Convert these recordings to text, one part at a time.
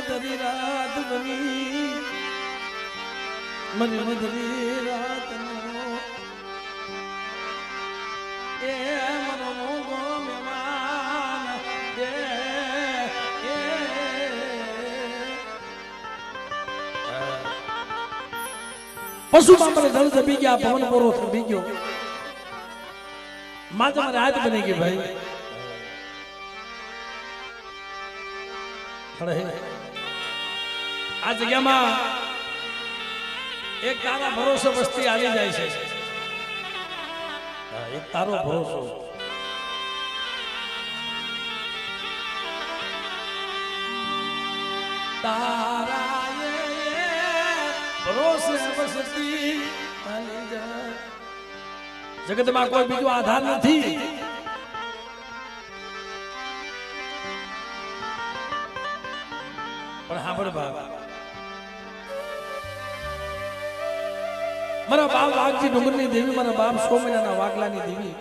મધરી રાત બની મને મધરી રાત એ મનો ગો મહેમાન પશુ મામલે ધન દબી ગયા પવન પોરો દબી ગયો માં તમારે હાથ બની ગઈ ભાઈ આ જગ્યામાં એક તારા ભરોસો વસ્તી આવી જાય છે એક તારો ભરોસો તારા ભરોસે વસ્તી આવી જાય જગતમાં કોઈ બીજો આધાર નથી પણ સાંભળ બાપ મારા બાપ વાઘજી ડુંગરની દેવી મારા બાપ 100 મહિનાના વાગલાની દેવી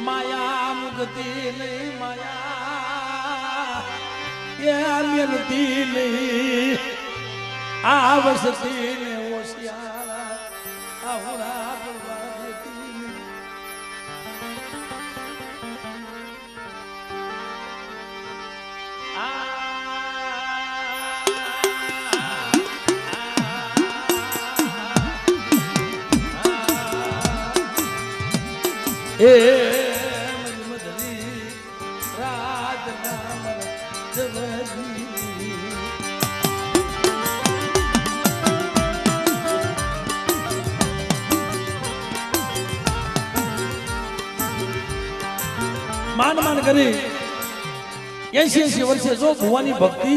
માયા મુક્તિ નહીં માયા એ મિલતી નહીં આ વસતી ને ઓશિયારા આહુરા પરવાતી એ મધરી રાત નામ જવજી માન માન કરી 80 વર્ષે જો ભુવાની ભક્તિ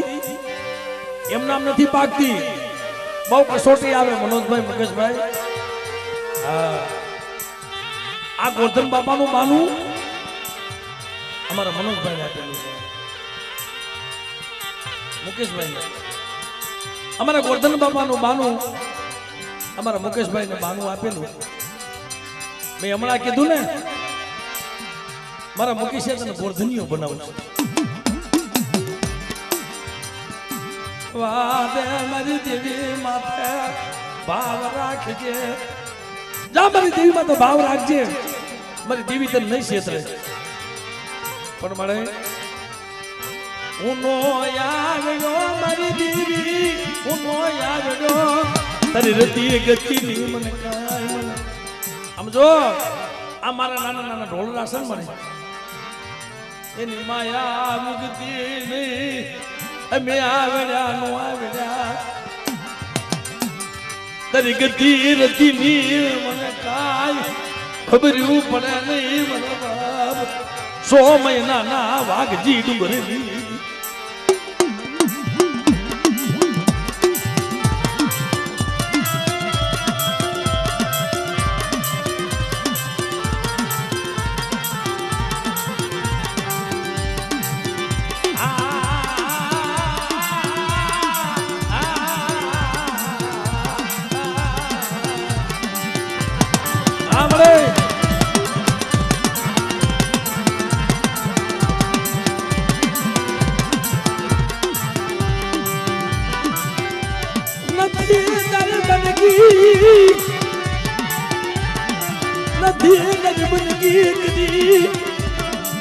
એમ નામ નથી પાકતી બહુ કસોટી આવે મનોજભાઈ મુકેશભાઈ હા આ ગોરધન બાપાનું બાનું અમારા મનોજભાઈ આપેલું છે મુકેશભાઈ અમારા ગોરધન બાપાનું બાનું અમારા મુકેશભાઈ ને બાનું આપેલું મેં હમણાં કીધું ને મારા મુકેશે તને ગોરધનીઓ બનાવું છું વાદે મારી દેવી માથે ભાવ રાખજે જા મારી દેવી માં તો ભાવ રાખજે મારી દેવી તને નહીં છેતરે પણ મળે હું નો આવ્યો મારી દેવી હું નો આવ્યો તારી રતિ ગતિ ની મને કાય આમ જો આ મારા નાના નાના ઢોલ રાસન મળે એની માયા મુક્તિ નહીં અમે આવ્યા નો આવ્યા તારી ગતિ રતિ ની મને કાય ખબર પડે નહીં મને બાપ 100 મહિનાના વાઘજી ડુંગરની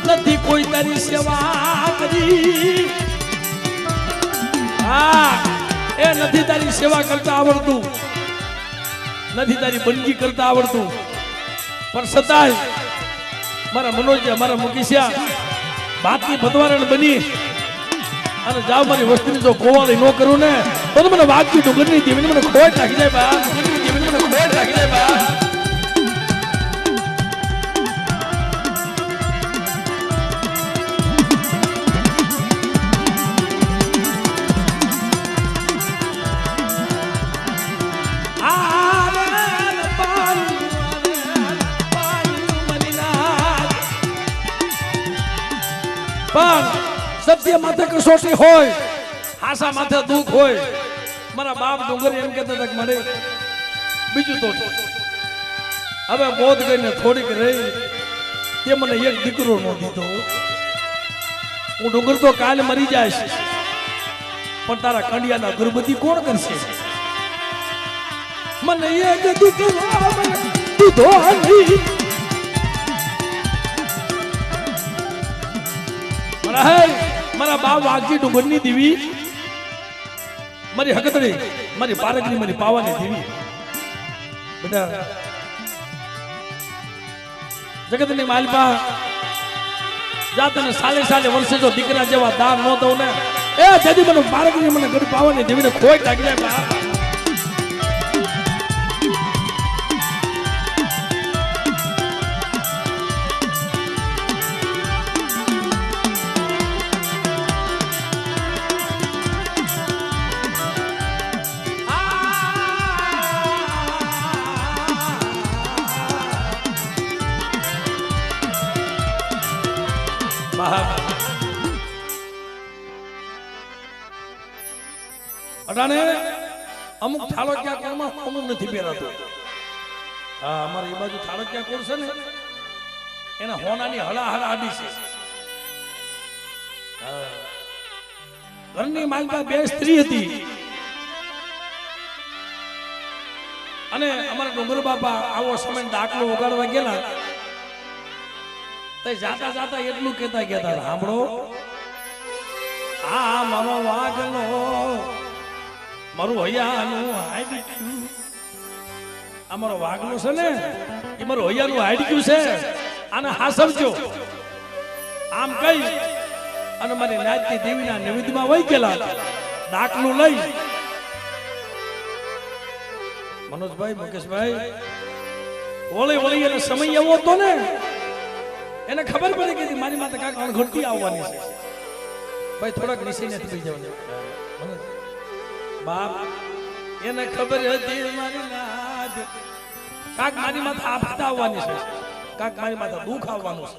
નથી કોઈ તારી સેવા કરી હા એ નથી તારી સેવા કરતા આવડતું નથી તારી બંદગી કરતા આવડતું પણ છતાંય મારા મનોજ મારા મુકેશિયા બાકી ભદવારણ બની અને જાવ મારી વસ્તીની જો કોવાળી ન કરું ને તો મને વાઘજી ડુંગરની દેવીને મને ખોટ રાખી જાય બા દેવીને મને ખોટ રાખી જાય બા પણ સત્ય માથે કસોટી હોય હાસા માથે દુઃખ હોય મારા બાપ ડુંગર એમ કહેતા હતા કે મને બીજું તો હવે બોધ ગઈને થોડીક રહી તે મને એક દીકરો નો દીધો હું ડુંગર તો કાલે મરી જઈશ, પણ તારા કંડિયાના ગર્ભવતી કોણ કરશે? મને એક દીકરો દીધો નહીં, મારા બાપ વાઘજી ડુંગરની દીવી, મારી હકતડી, મારી પારકની, મારી પાવાની દીવી. બેટા જગતની માલપા જા, તને સાલે સાલે વર્ષે જો દીકરા જેવા દાન ન દઉં ને, એ જદી મને પારકની, મને ગરીબ પાવાની દીવીને ખોઈ લાગી જાય. અટાણે અમુક થાળોક્યા કોળમાં અમુક નથી પહેરાતો. હા, અમારે એ બાજુ થાળોક્યા કોળ છે ને, એના હોનાની હળા આડી છે. ઘરની માલપા બે સ્ત્રી હતી, અને અમારા ડુંગર બાપા આવો સમય દાખલો ઉગાડવા ગયેલા, તો જાતા જાતા એટલું કહેતા સાંભળો, આ મારો વાઘનો, મારું હૈયાનું હાડક્યું, આ મારો વાઘનો છે ને, એ મારું હૈયાનું હાડક્યું છે, આને હાસવજો. આમ કહી અને મારી નાચતી દેવીના નિવેદમાં વહી ગયેલા, દાખલું લઈ. મનોજભાઈ, મુકેશભાઈ, વળી એને સમય એવો હતો ને, એને ખબર પડી કે મારી માથે કાંક અણઘડતી આવવાની છે. ભાઈ થોડાક નિશી નથી થઈ જવાનું. બાપ એને ખબર હતી મારી નાદ કાંક મારી માથે આફત આવવાની છે, કાંક મારી માથે દુઃખ આવવાનું છે.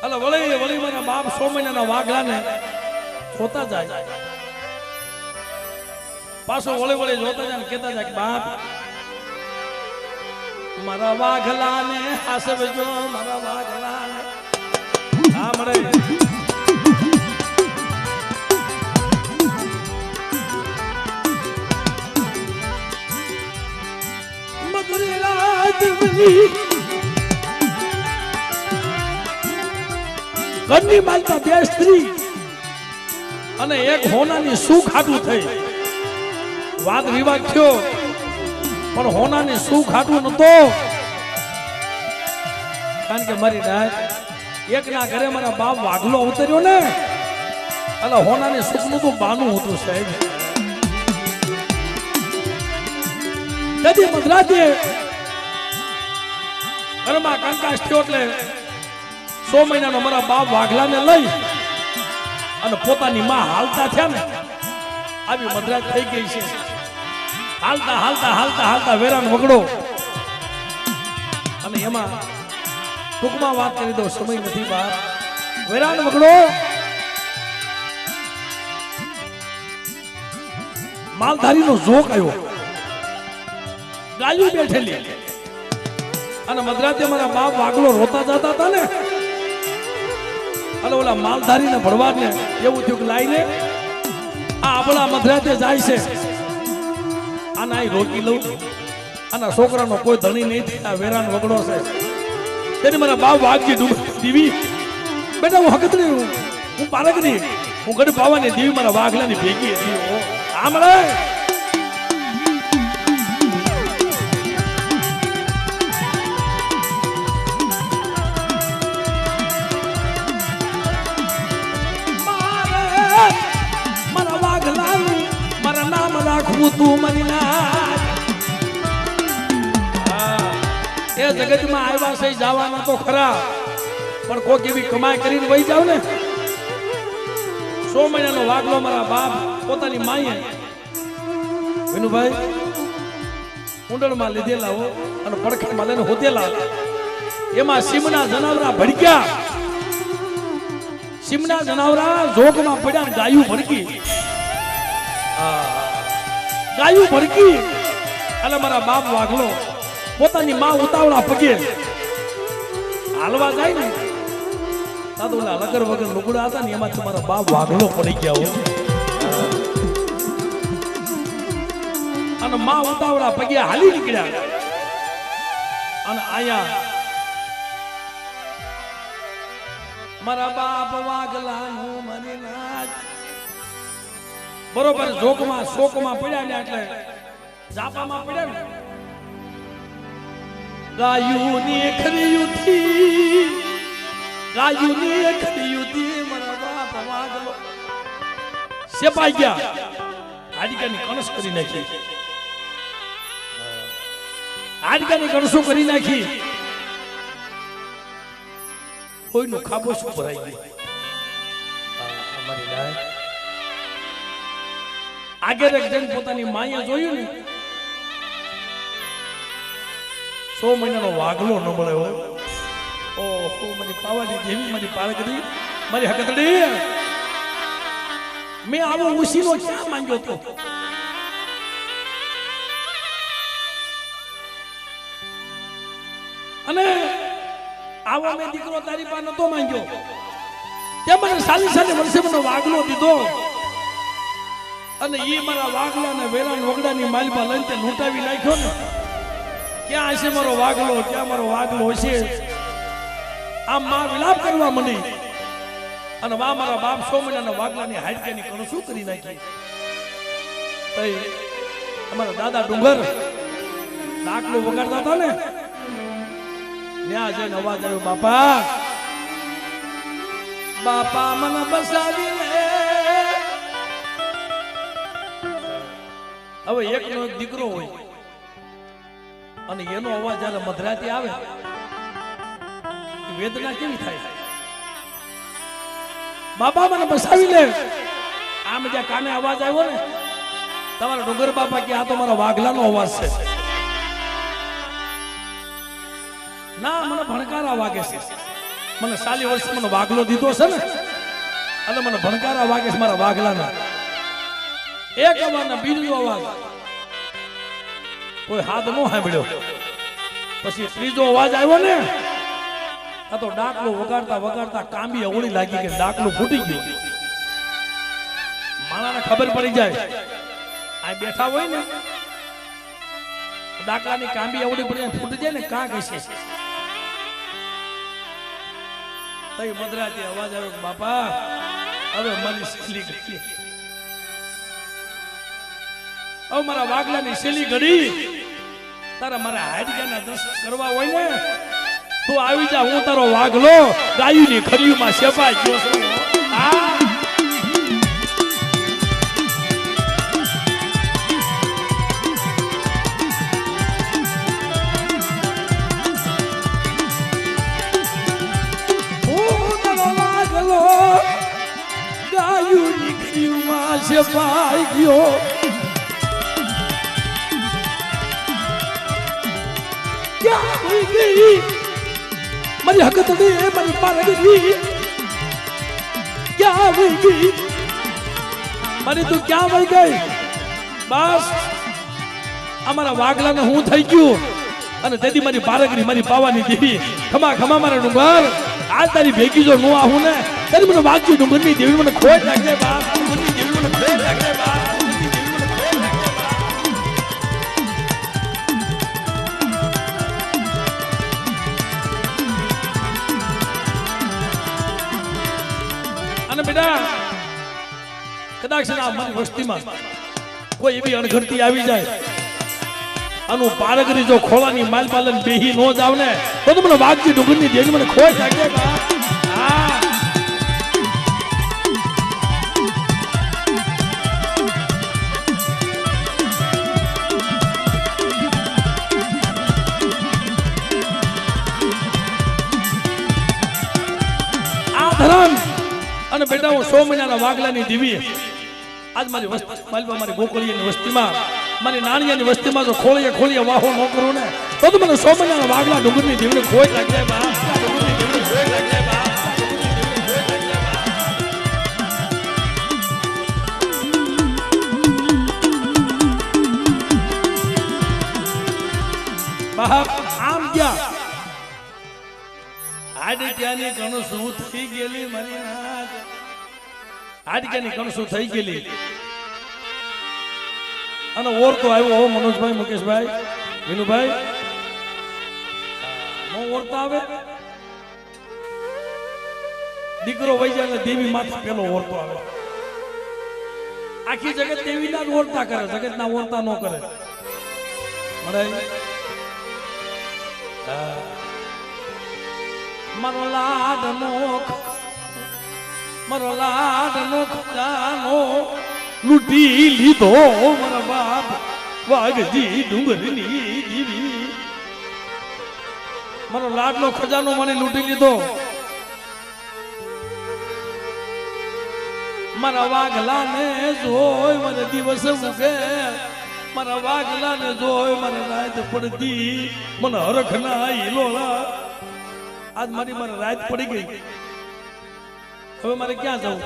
એટલે વળી મારા બાપ 100 મહિનાના વાઘલાને જોતા જાય, પાછો વળી જોતા જાય, કહેતા જાય કે બાપ મારા વાઘલાને હાસવજો, મારા વાઘલાને. હા મળે ઘરની માલતા બે સ્ત્રી અને એક હોનાની સુખ હાટું થઈ. વાદ વિવાદ થયો, પણ હોનાની સુખ હાટું નતો. કારણ કે મારી નાચ એકના ઘરે મારા બાપ વાઘલો અવતર્યો ને, એટલે હોનાની સુખનું તો બાનું હતું સાહેબ. તેથી મધરાતે ઘરમાં કંકાસ થયો, એટલે 100 મહિનાનો મારા બાપ વાઘલાને લઈ અને પોતાની માં હાલતા થયા ને, આવી મધરાત થઈ ગઈ છે. હાલતા હાલતા હાલતા હાલતા વેરાન વગડો, અને એમાં ટૂંકમાં વાત કરી દો, સમય નથી બાપ. વેરાન વગડો માલધારીનો ઝોક આવ્યો, ગાયું બેઠેલી, અને મધરાતે મારા બાપ વાગલો રોતા જતા હતા ને, અને ઓલા માલધારીને ભરવાડને એવું થયું કે લાઈને આ આપણા મધરાતે જાય છે, આના અહીં રોકી લઉં, આના છોકરાનો કોઈ ધણી નહીં થાય, વેરાન વગડો છે. તેથી મારા બાપ વાઘજી દીવી, બેટા હું હકતરી, હું પારકની, હું ગઢ પાવાની દેવી મારા વાઘલાની ભેગી હતી. આમ રે મારા વાઘલાનું મારા નામ રાખવું તું મારી નાચ. એ જગતમાં આવ્યા છે જવાના તો ખરા, પણ કોઈક એવી કમાઈ કરીને વહી જાવ ને. 100 મહિનાનો વાઘલો મારા બાપ પોતાની માએ વિનુભાઈ ઊંડણમાં લીધેલા હો, અને પડખેમાં લઈને હોતેલા, એમાં સિમના જનાવરા ભડક્યા. સિમના જનાવરા જોગમાં પડ્યા, ગાયું ભડકી, ગાયું ભડકી. એટલે મારા બાપ વાઘલો પોતાની માં ઉતાવળા પગે હાલવા જાય ને, આ તો ઓલા લગર વગર લુગડા હતા ને એમાં તમારા બાપ વાઘલો પડી ગયા હો. અને માં ઉતાવળા પગે હાલી નીકળ્યા અને આયા મારા બાપ વાઘલાનું મને નાચ બરોબર જોકમાં શોકમાં પડ્યા ને એટલે જાપામાં પડ્યા ને ગાયુની ખરીયુથી મારા બાપ વાઘલો સેપાઈ ગયા હાડકાની કણસ કરી નાખી હાડકાની કણસો કરી નાખી કોઈનું ખાબોશ ભરાઈ ગયું અમારી ગાય આગળ એક જણ પોતાની માએ જોયું ને 100 મહિનાનો વાઘલો ન મળે હોય ઓહો મારી પાવાની દેવી મારી પાળગડી મારી હકતડી મેં આવો ઉસીનો ક્યાં માંગ્યો તો અને આવો મેં દીકરો તારી પાસે નતો માંગ્યો તે મને સાલી વર્ષે મને વાઘલો દીધો અને ઈ મારા વાઘલાને વેલાન વગડાની માલમાં લઈને તે લૂંટાવી નાખ્યો ને ક્યાં હશે મારો વાઘલો ક્યાં મારો વાઘલો હશે આમ માં વિલાપ કરવા મળી અને વા મારા બાપ 100 મહિનાના વાઘલાની હાડકાની કણ શું કરી નાખી તઈ અમારા દાદા ડુંગર ડાકલો વગાડતા હતા ને ત્યાં જઈને અવાજ આવ્યો બાપા બાપા મને બસાવી લે હવે એકનો એક દીકરો હોય અને એનો અવાજ જ્યારે મધરાતી આવે વેદના કેવી થાય બાપા મને બસાવી લે આમ જ્યાં કાને અવાજ આવ્યો ને તમારા ડુંગર બાપા કે આ તો મારા વાઘલાનો અવાજ છે ના મને ભણકારા વાગે છે મને સાલી વર્ષે મને વાઘલો દીધો છે ને અને મને ભણકારા વાગે છે મારા વાઘલાના એક અવાજ ને બીજો અવાજ કોઈ હાથ નો સાંભળ્યો પછી ત્રીજો અવાજ આવ્યો ને આ તો ડાકલો વગાડતા વગાડતા કાંબી અવળી લાગી કે ડાકલો ફૂટી ગયો માણાને ખબર પડી જાય આ બેઠા હોય ને ડાકલાની કાંબી અવળી પડી ફૂટી જાય ને કાં કહેશે તઈ મધરાતી અવાજ આવ્યો બાપા હવે મારી શેલી ગઈ હવે મારા વાઘલાની શેલી ઘડી તારા મારા હાડકાના દર્શન કરવા હોય ને તું આવી જા હું તારો વાઘલો ગાયુની ખરીયુમાં સેપાઈ ગયો છું સેપાઈ ગયો ક્યાં હોઈ ગઈ મારી હકતડી મારી પારગડી ક્યાં હોઈ ગઈ મારી તું ક્યાં વહી ગઈ બસ અમારા વાઘલાને હું થઈ ગયું અને તેથી મારી પારગડી મારી પાવાની દેવી ખમા ખમા મારા ડુંગર આજ તારી ભેગી જો નો આવું ને તારી મને વાગજી ડુંગરની દેવી મને ખોટ લાગે બાપ ડુંગરની દેવી મને ખોટ લાગે બાપ અને બેટા કદાચ મારી વસ્તીમાં કોઈ એવી અણઘડતી આવી જાય આનું પારગરી જો ખોળાની માલ પાલન બેહી નો જાવ ને તો મને વાગજી ડુંગરની દેવી મને ખોટ લાગે બાપ અને બેટા હું 100 મહિનાના વાઘલાની દેવી આજ મારી વસ્તી મારી ગોકળીની વસ્તીમાં મારી નાણિયાની વસ્તીમાં જો ખોળીએ વાહો ન કરું ને તો મને 100 મહિનાના વાઘલા ડુંગરની દેવીને ખોટ લાગી જાય બા ડુંગરની દેવીને ખોટ લાગી જાય બા બાપ આમ ગયા આડિક્યાની કણસું થઈ ગયેલી મારી નાથ આડિક્યાની કણસું થઈ ગયેલી અને ઓરતો આવ્યો હો મનોજભાઈ મુકેશભાઈ વિનુભાઈ નો ઓરતા આવે દીકરો વઈ જાય દેવી માથે પેલો ઓરતો આવે આખી જગત દેવી ના ઓરતા કરે જગત ના ઓરતા ન કરે મળે મારો લાડ નો ખજાનો લૂટી લીધો મારા બાપ વાઘજી ડુંગરની દીવી મારો લાડનો ખજાનો મને લૂટી લીધો મારા વાઘલાને જોઈ મને દિવસ ઉગે મારા વાઘલાને જોઈ મને રાત પડતી મને હરખ ના હિલોળા આજ મારી રાત પડી ગઈ હવે મારે ક્યાં જવું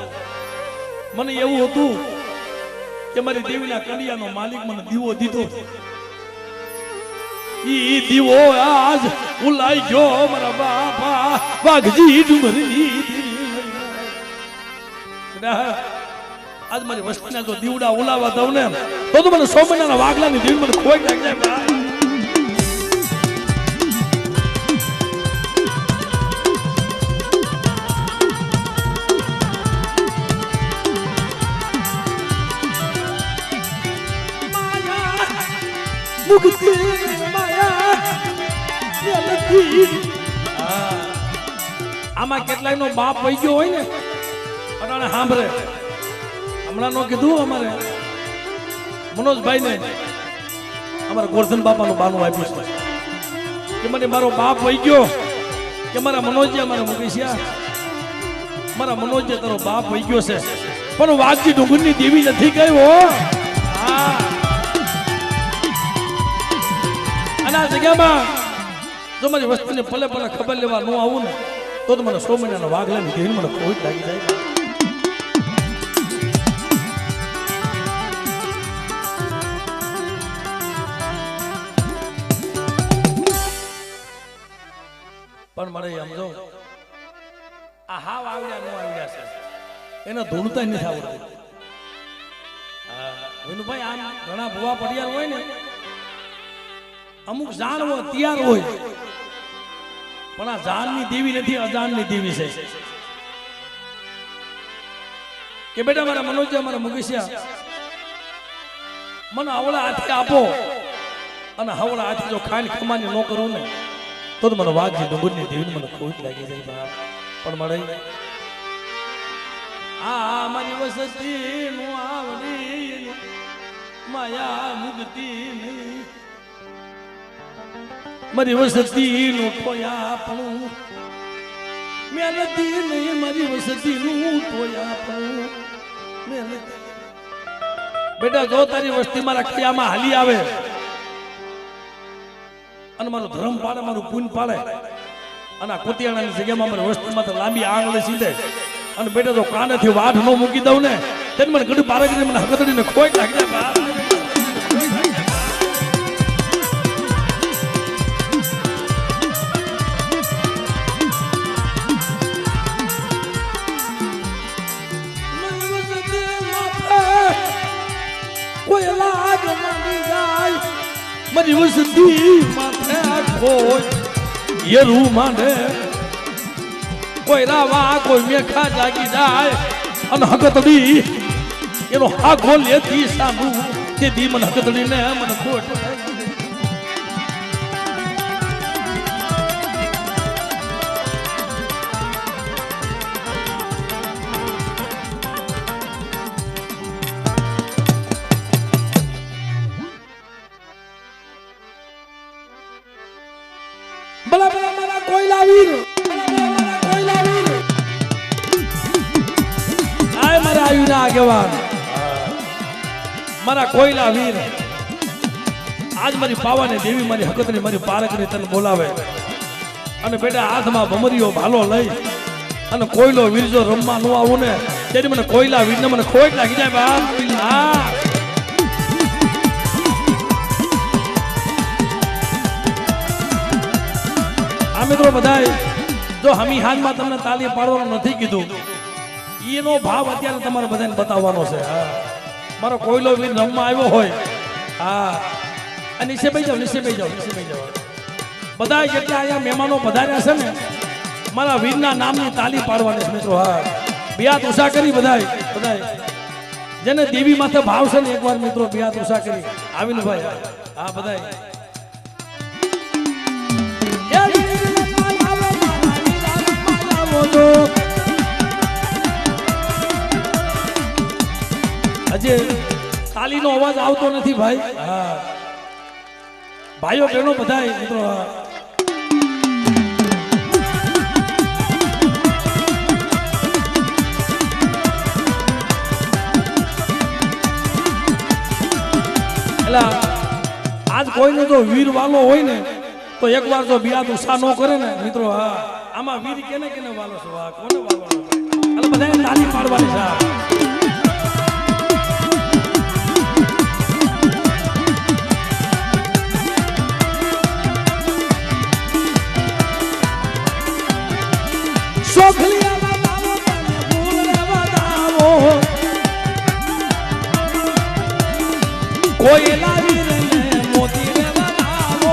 મને એવું હતું કે મારી દેવીના કડિયાનો માલિક મને દીવો દીધો ઈ દીવો આજ ઉલાઈ ગયો મારા બાપા વાઘજી ડુંગરની આજ મારી વસ્તીના જો દીવડા ઉલાવા દઉં ને તો મને 100 મહિનાના વાઘલાની દેવી મને ખોઈ નાખી જાય મુક્તિ માયા આમાં કેટલાય નો બાપ વઈ ગયો હોય ને અટાણે સાંભળે હમણાં નો કીધું અમારે મનોજભાઈ ને અમારા ગોરધન બાપાનું બાનું આપ્યું છે કે મને મારો બાપ વઈ ગયો કે મારા મનોજે અમારે મુકેશિયા મારા મનોજે તારો બાપ વઈ ગયો છે પણ વાઘજી ડુંગરની દેવી નથી ગઈ હો હા આ જગ્યામાં જો મારી વસ્તુને પલે પલે ખબર લેવા ન આવું ને તો મને 100 મહિનાનો વાઘલાની દેવી મને ખોટ લાગી જાય પણ મને સમજો આ હાવ આવડ્યા ન આવડ્યા છે એને ધૂણતા નથી આવડતું વિનુભાઈ આમ ઘણા ભુવા પડિયાર હોય ને અમુક જાણવો તૈયાર હોય પણ આ જાણની દેવી નથી અજાણની દેવી છે કે બેટા મારા મનોજ મારા મુકેશિયા મને હવળા હાથે આપો અને હવળા હાથે જો ખાઈને ખમાની ન કરું ને તો મને વાઘજી ડુંગરની દેવી મને ખોટ લાગી જાય બાપ પણ મળે આ મારી વસતી નું આવડી માયા મુક્તિ નહીં મારી વસતી નું ટોયાપણું મહેનતી નહીં મારી વસતી નું ટોયાપણું મહેનત બેટા જો તારી વસ્તી મારા ખયામાં હાલી આવે અને મારું ધર્મ પાડે મારું પુન પાડે અને આ કોતિયાણાની જગ્યામાં મારી વસ્તીમાં તો લાંબી આંગળી સીધે અને બેટા જો કાનેથી વાઢ ન મૂકી દઉં ને તેને મને ગઢ પારે કરીને મને હકતડીને ખોઈ નાખી જાય મારી વસતી માથે ખોટ યરું માંડે કોઈ રાવા કોઈ મેખા જાગી જાય અને હકતડી એનો હાગો લેતી સામુ તેથી મને હકતડીને મને ખોટ ભલા ભલા મારા કોયલા વીર આય મારા આયુના આગેવાન મારા કોયલા વીર આજ મારી પાવાને દેવી મારી હકતની મારી પારકની તને બોલાવે અને બેટા હાથમાં ભમરીઓ ભાલો લઈ અને કોયલો વીર જો રમવા ન આવું ને ત્યારે મને કોયલા વીરને મને ખોટ લાગી જાય બાપ હા મિત્રો બધાય જો હમી હાજમાં તમને તાલી પાડવાનું નથી કીધું, એનો ભાવ અત્યારે તમારે બધાને બતાવવાનો છે. હા, મારો કોયલો વીર રમવા આવ્યો હોય, હા, આ નીચે બેસી જાઓ, નીચે બેસી જાઓ, નીચે બેસી જાઓ. બધા જેટલા અહીંયા મહેમાનો પધાર્યા છે ને, મારા વીરના નામની તાલી પાડવાની છે મિત્રો. હા, બિયાત ઉષા કરી બધાય બધાય જેને દેવી માથે ભાવ છે ને, એકવાર મિત્રો બિયાત ઉષા કરી આવીને ભાઈ. હા બધાય હજી તાલીનો અવાજ આવતો નથી ભાઈ. હા, ભાઈઓ બહેનો બધાય મિત્રો. એટલે આજ કોઈને જો વીર વાલો હોય ને તો એકવાર જો બિયાદ ઉષા ન કરે ને મિત્રો, હા, આમાં વીર કેને કેને વાલો છે, વાહ, કોને વાલો? એટલે બધાને તાલી પાડવાની છે. કોઈ લાવી ને મોતી રે બનાવો,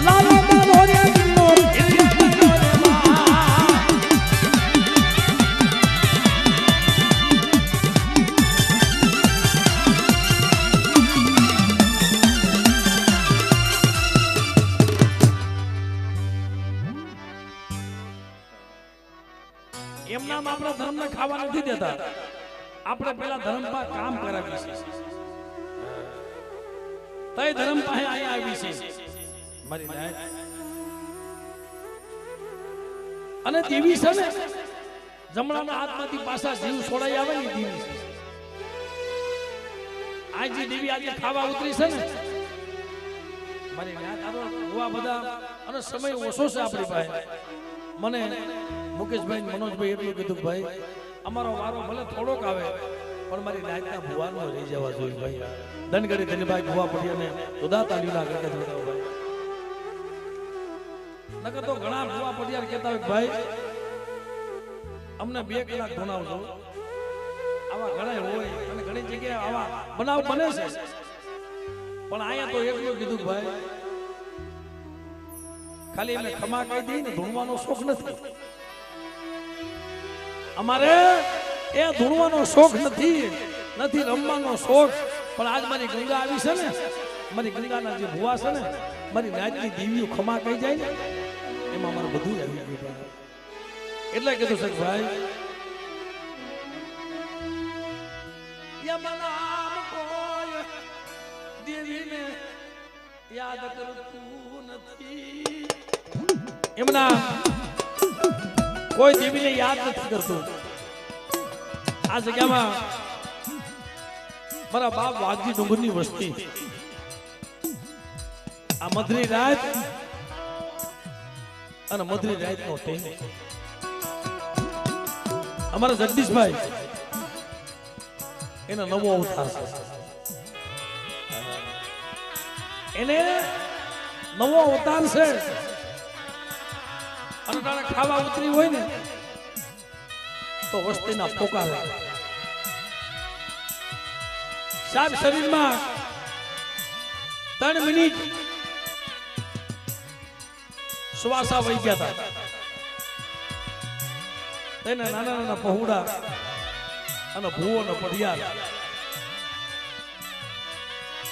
લાલો મારો રે નો એમના આપણા ધર્મને ખાવા નથી દેતા. આપણે પેલા ધર્મ પર કામ કરાવી છે, તય ધર્મ પાસે અહીંયા આવી છે મારી નાય. અને દેવી છે ને, જમણાના હાથમાંથી પાછા જીવ છોડાઈ આવે ને દેવી છે. આ જે દેવી આજે ખાવા ઉતરી છે ને મારી નાય, તારો હોવા બધા અને સમય ઓછો છે આપણી પાસે. મને મુકેશભાઈ મનોજભાઈ એટલું કીધું, ભાઈ અમારો વારો ભલે થોડોક આવે પણ મારી નાયકના ભુવાનો રહી જવા જોઈએ ભાઈ. ધનગરી ધનભાઈ ભુવા પડીને જુદા તાલીના કરતા જોતા ભાઈ. નકર તો ઘણા ભુવા પડિયાર કહેતા હોય ભાઈ અમને 2 કલાક ભણાવજો. આવા ઘણા હોય અને ઘણી જગ્યાએ આવા બનાવ બને છે, પણ અહીંયા તો એટલું કીધું ભાઈ ખાલી એમને ખમા કહી દઈ ને ધૂણવાનો શોખ નથી અમારે. એ ધૂણવાનો શોખ નથી, રમવાનો શોખ. પણ આજ મારી ગંગા આવી છે ને, મારી ગંગાના જે ભુવા છે ને, મારી નાચની દેવીઓ ખમા કહી જાય ને, એમાં મારું બધું આવી ગયું. એટલે કીધું છે ભાઈ દેવીને યાદ કરતું નથી, એમના કોઈ દેવીને યાદ નથી કરતું. આ જગ્યામાં મારા બાપ વાઘજી ડુંગરની વસ્તી, આ મધરી રાત અને મધરી રાત નો ટેમ. અમારા જગદીશભાઈ એનો નવો અવતાર છે, એને નવો અવતાર છે. અને તારે ખાવા ઉતરી હોય ને તો વસ્તીના પોકાર સાહેબ શરીરમાં 3 મિનિટ શ્વાસા વહી ગયા હતા. તેને નાના નાના પહોળા અને ભૂવો ને પડિયાર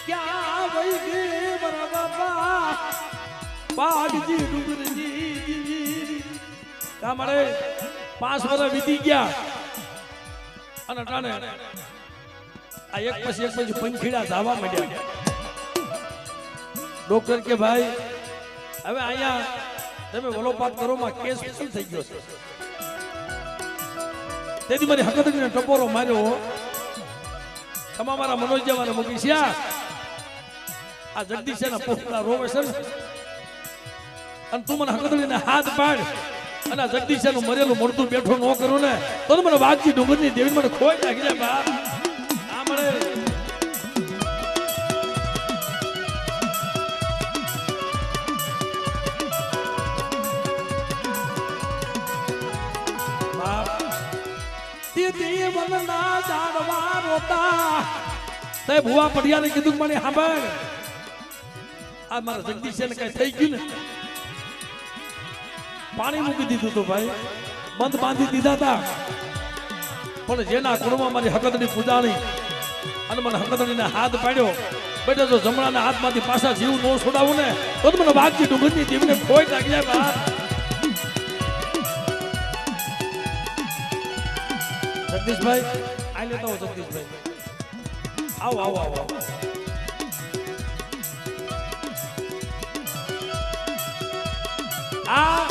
ક્યાં વહી ગઈ મારા બાપા પાડજી ડુંગરજી. કામ મળે 5 વર્ષ વીતી ગયા અને ટાણે આ એક પછી પંખીડા ધાવા માંડ્યા. ડોક્ટર કે ભાઈ હવે અહીંયા તમે વલોપાત કરો માં કેસ ફેલ થઈ ગયો છે. તેથી મારી હકતડીને ટપોરો માર્યો. તમારા મારા મનોજ જવાને મૂકી છે. આ જગદીશ ના પોખડા રોવે છે ને, અને તું મને હકતડીને હાથ પાડ અને આ જગદીશ નું મરેલું મળતું બેઠો ન કરું ને તો મને વાઘજી ડુંગરની દેવી મને ખોઈ નાખી જાય બાપ. આ મળે દીદી વનના ઝાડવા રોતા તે ભુવા પડિયાને કીધું મને સાંભળ આ મારા જગદીશને કઈ થઈ ગયું ને પાણી મૂકી દીધું તો ભાઈ બંધ બાંધી દીધા હતા પણ જેના કુળમાં મારી હકતની પૂજાણી અને મને હકતડીને હાથ પાડ્યો બેટા જો જમણાના હાથમાંથી પાછા જીવ નો છોડાવું ને તો મને વાઘજી ડુંગરની જીવને ખોઈ નાખી જાય બાપ જગદીશભાઈ આ લેતા હો જગદીશભાઈ આવો આવો આવો આ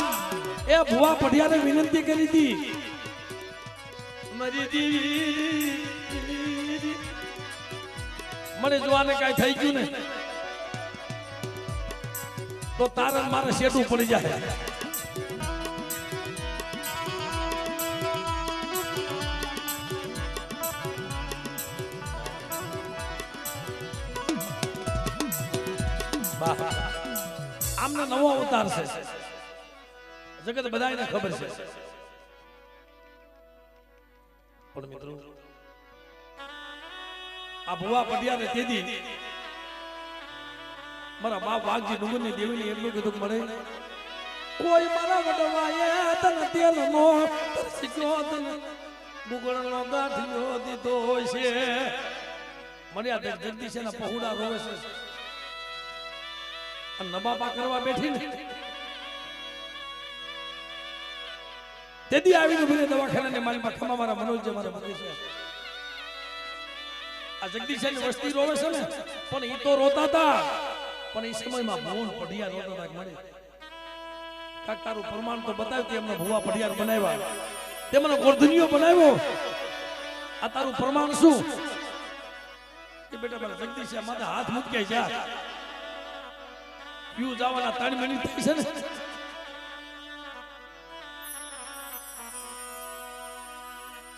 એ ભુવા પઢિયાને વિનંતી કરી હતી મારી દીવી મને જોવાને કાઈ થઈ ગયું ને તો તારા મારે શેઠું પડી જાય આમને નવો અવતાર છે જગત બધાને ખબર છે પણ મિત્રો આ ભુવા પઢિયાને તેદી મારા બાપ વાઘજી ડુંગરની દેવીને એટલું કીધું મળે કોઈ મારા વડવાએ તન તેલનો તરસ્યો તન ગુગળનો ગાંઠિયો દીધો છે મને આ જગદીશના પહોળા રોવે છે અને નબાબા કરવા બેઠી ને તેદી આવીને મને દવાખાનાની માલમાં ખમા મારા મનોજ જે મારા મગજ છે આ જગદીશની વસ્તી રોવે છે ને પણ ઈ તો રોતા હતા પણ એ સમયમાં ભુવન પઢિયા રોતા હતા મને કાક તારું પ્રમાણ તો બતાવ્યું કે એમને ભુવા પઢિયાર બનાવ્યા તે મને ગોરધનીઓ બનાવ્યો આ તારું પ્રમાણ શું કે બેટા મારા જગદીશ માથે હાથ મૂકી જા યુ જવાના 3 મિનિટ થઈ છે ને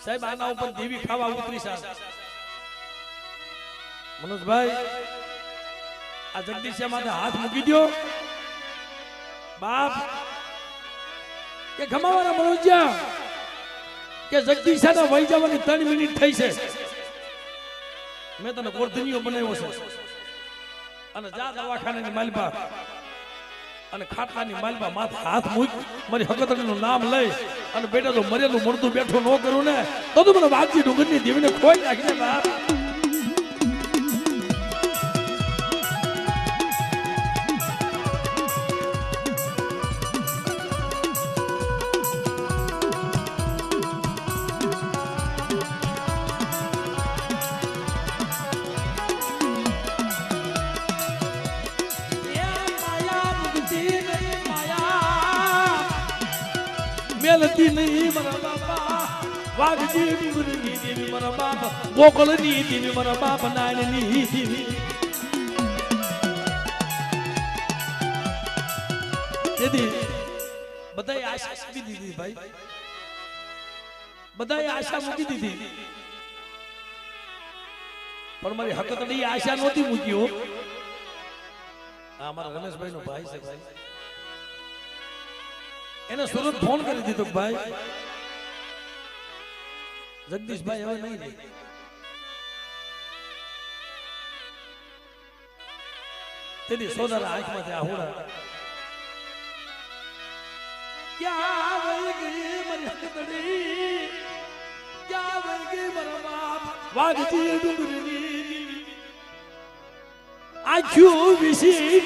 સાહેબ આના ઉપર દેવી ખાવા ઉતરી છે મનોજભાઈ આ જગદીશ માથે હાથ મૂકી દો બાપ કે ખમાવાના મનોજ્યા કે જગદીશાના વહી જવાની 3 મિનિટ થઈ છે મેં તને ગોરધનીઓ બનાવ્યો છે અને જા દવાખાનાની માલબા અને ખાટલાની માલબા માથે હાથ મૂક મારી હકતડીનું નામ લઈ અને બેટા જો મરેલું મળતું બેઠું ન કરું ને તો તું મને વાઘજી ડુંગરની દેવીને ખોઈ નાખીને બાપ મેલતી નહીં મારા બાપા વાઘજી ડુંગરની દેવી મારા બાપા ગોકળની દેવી મારા બાપા નાનની દેવી તેથી બધાએ આશા મૂકી દીધી ભાઈ બધાએ આશા મૂકી દીધી પણ મારી હકતડી આશા નહોતી મૂકી હો આ મારા રમેશભાઈ નો ભાઈ છે ભાઈ એને સુરત ફોન કરી દીધો ભાઈ જગદીશભાઈ હવે નહીં રહે તેથી સોદારા આંખમાંથી આહુડા ક્યાં વહી ગઈ મારી હકતડી ક્યાં વહી ગઈ મારા બાપ વાઘજી ડુંગરની આંખ્યું વિસી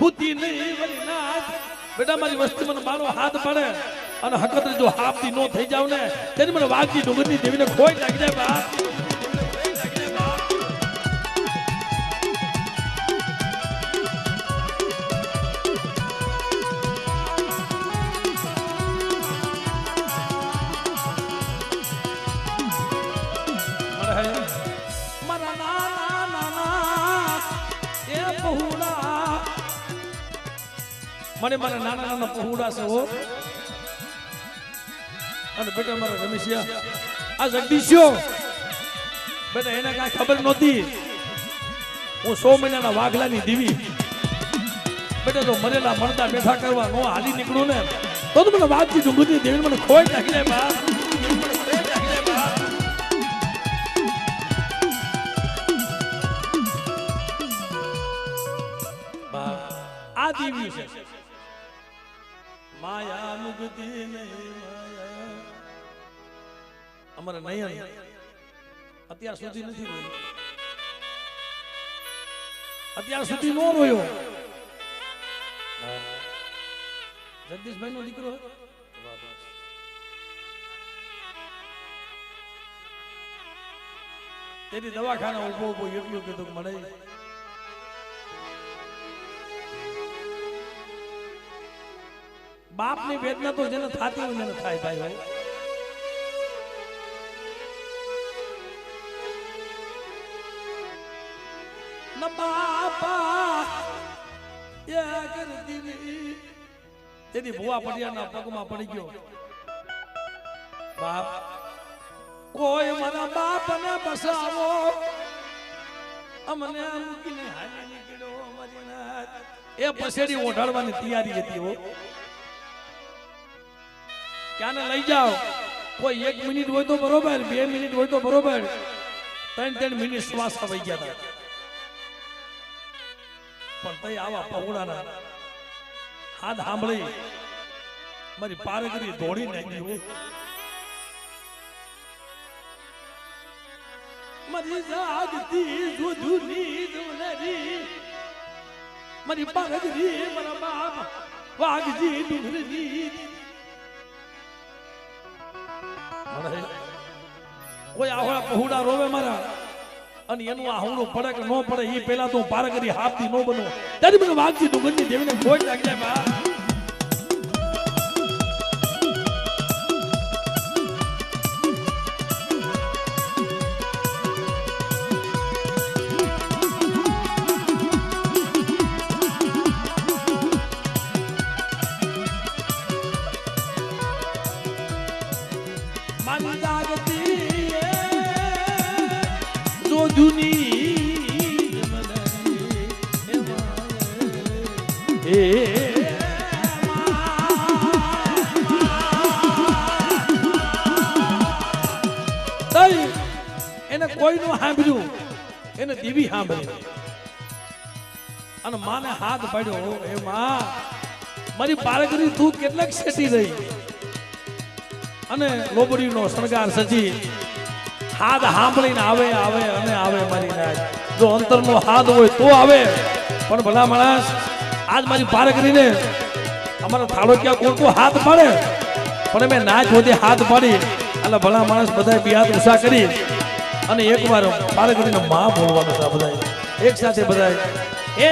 હુતી નહીં મારી નાથ બેટા મારી વસ્તી મને મારો હાથ પડે અને હકતરી જો હાફથી નો થઈ જાવ ને તેની મને વાઘજી ડુંગરની દેવીને ખોઈ નાખી જાય બાપ મારા નાના નાના એ પહોળા મને મારા નાના નાના પહોળા છે હો અને બેટા મારા રમેશિયા આ જગદીશ્યો બેટા એને કાંઈ ખબર નહોતી હું 100 મહિનાના વાઘલાની દીવી બેટા તો મરેલા મરતા બેઠા કરવા નો હાલી નીકળું ને તો મને વાઘજી ડુંગરની દેવી મને ખોઈ નાખી જાય બા આ દીવી છે માયા મુક્તિ નહીં માયા અમારે નયન અત્યાર સુધી નથી રોયો અત્યાર સુધી નો રોયો જગદીશભાઈ નો દીકરો તેની દવાખાના ઉભો ઉભો એટલું કીધું કે મળે બાપ ની વેદના તો જેને થતી હોય એને થાય ભાઈ ન બાપા યા કરતી તેની ભુવા પડિયાના પગમાં પડી ગયો બાપ કોઈ મારા બાપને બસાવો અમને મૂકીને હાલી નીકળ્યો અમારી નાથ એ પસેડી ઓઢાડવાની તૈયારી હતી હો ક્યાંને લઈ જાઓ કોઈ 1 મિનિટ હોય તો બરોબર 2 મિનિટ હોય તો બરોબર 3 મિનિટ શ્વાસ આવી ગયા હતા પણ તઈ આવા પહોળાના હાથ સાંભળી મારી પારગરી દોડી નાખી મારી જાગતી જુદુની દુલરી મારી પારગરી મારા બાપ વાગજી ડુંગરની કોઈ આહોળા પહોળા રોવે મારા અને એનું આહોળું પડે કે ન પડે એ પેલા તો પારગરી હાથથી ન બનો ત્યારે મને વાગજી ડુંગરની દેવીને ખોટ લાગી જાય બા એને કોઈનું સાંભળ્યું એને દેવી સાંભળી અને માને હાથ પાડ્યો એ માં મારી પારગરી તું કેટલાક સેટી રહી અને લોબડીનો શણગાર સજી હાથ સાંભળીને આવે આવે અને આવે મારી નાથ જો અંતરનો હાથ હોય તો આવે પણ ભલા માણસ આજ મારી પારગરીને અમારા થાળો ક્યાં કોણ હાથ પાડે પણ મેં નાચ હોતી હાથ પાડી એટલે ભલા માણસ બધા બિયાત ઉષા કરી અને એકવાર પારગરીને માં બોલવાનું છે બધા એક સાથે બધા એ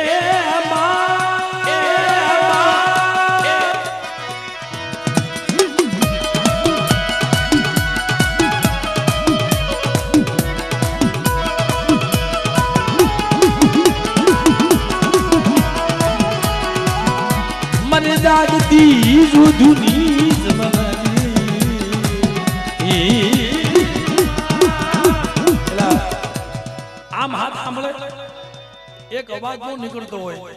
મને જાગતી જુદુની આમ હાથ સાંભળે એક અવાજ નો નીકળતો હોય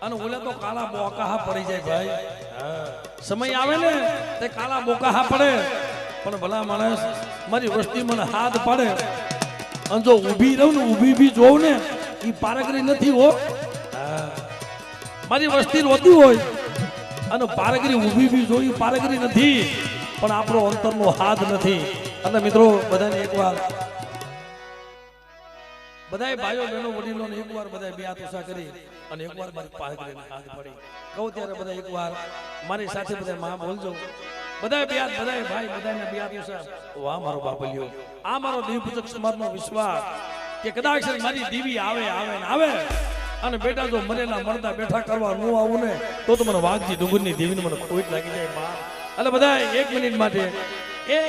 અને ઓલે તો કાળા બોકાહા પડી જાય ભાઈ સમય આવે ને તે કાળા બોકાહા પડે પણ ભલા માણસ મારી વસ્તી મને હાથ પાડે અને જો ઊભી રહું ને ઊભી બી જોઉં ને એ પારગરી નથી હો મારી વસ્તી રોતી હોય અને પારગરી ઊભી બી જોઈ પારગરી નથી પણ આપણો અંતરનો હાથ નથી અને મિત્રો બધાને એકવાર બધાય ભાઈઓ બહેનો વડીલોને એકવાર બધાય બે હાથ ઉષા કરી અને એકવાર મારી પારગરીને હાથ પડી કહું ત્યારે બધા એકવાર મારી સાથે બધા માં બોલજો બધાય બે હાથ બધાય ભાઈ બધાને બે હાથ ઉષા વાહ મારો બાપલિયો આ મારો દેવપૂજક સમાજનો વિશ્વાસ કે કદાચ મારી દીવી આવે આવે ને આવે અને બેટા જો મરેલા મરદા બેઠા કરવા ન આવું ને તો મને વાઘજી ડુંગરની દેવીને મને ખોટ લાગી જાય માં એટલે બધા 1 મિનિટ માટે એ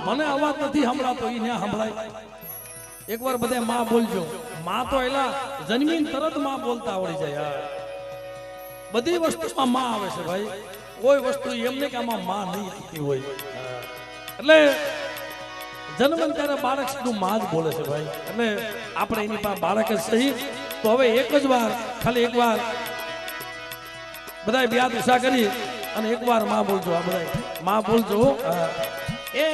મને અવાજ નથી સંભળાતો ઈ ન્યા સંભળાય એકવાર બધા માં બોલજો માં તો એલા જન્મીન તરત માં બોલતા આવડી જાય બધી વસ્તુમાં માં આવે છે ભાઈ કોઈ વસ્તુ એમ નહીં કે આમાં માં નહીં આવતી હોય એટલે જન્મ ત્યારે બાળક સીધું માં જ બોલે છે ભાઈ એટલે આપણે એની પાસે બાળક જ સહી તો હવે એક જ વાર ખાલી એક વાર બધાય બે હાથ ઊંચા કરી અને એકવાર માં બોલજો આ બધાય માં બોલજો એ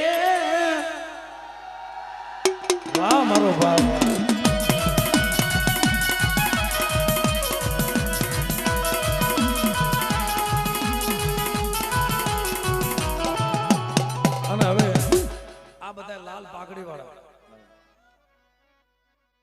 વાહ મારો ભાઈ